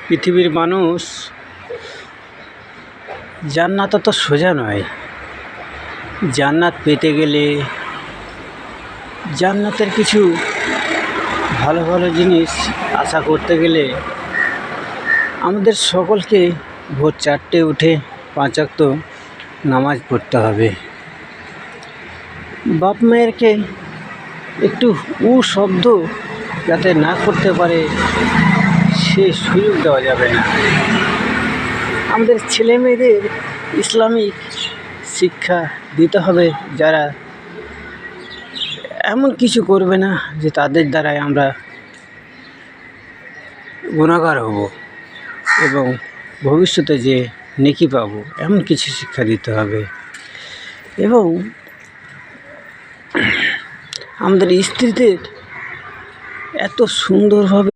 পৃথিবীর মানুষ জান্নাত তো সোজা নয়। জান্নাত পেতে গেলে জান্নাতের কিছু ভালো ভালো জিনিস আশা করতে গেলে আমাদের সকলকে ভোর 4টে উঠে 5 ওয়াক্ত নামাজ পড়তে হবে। বাপ মায়েরকে একটু শব্দ যাতে না করতে পারে সে সুযোগ দেওয়া যাবে না। আমাদের ছেলে মেয়েদের ইসলামিক শিক্ষা দিতে হবে, যারা এমন কিছু করবে না যে তাদের দ্বারাই আমরা গুনাহগার হব এবং ভবিষ্যতে যে নেকি পাবো এমন কিছু শিক্ষা দিতে হবে। এবং আমাদের স্ত্রীদের এত সুন্দরভাবে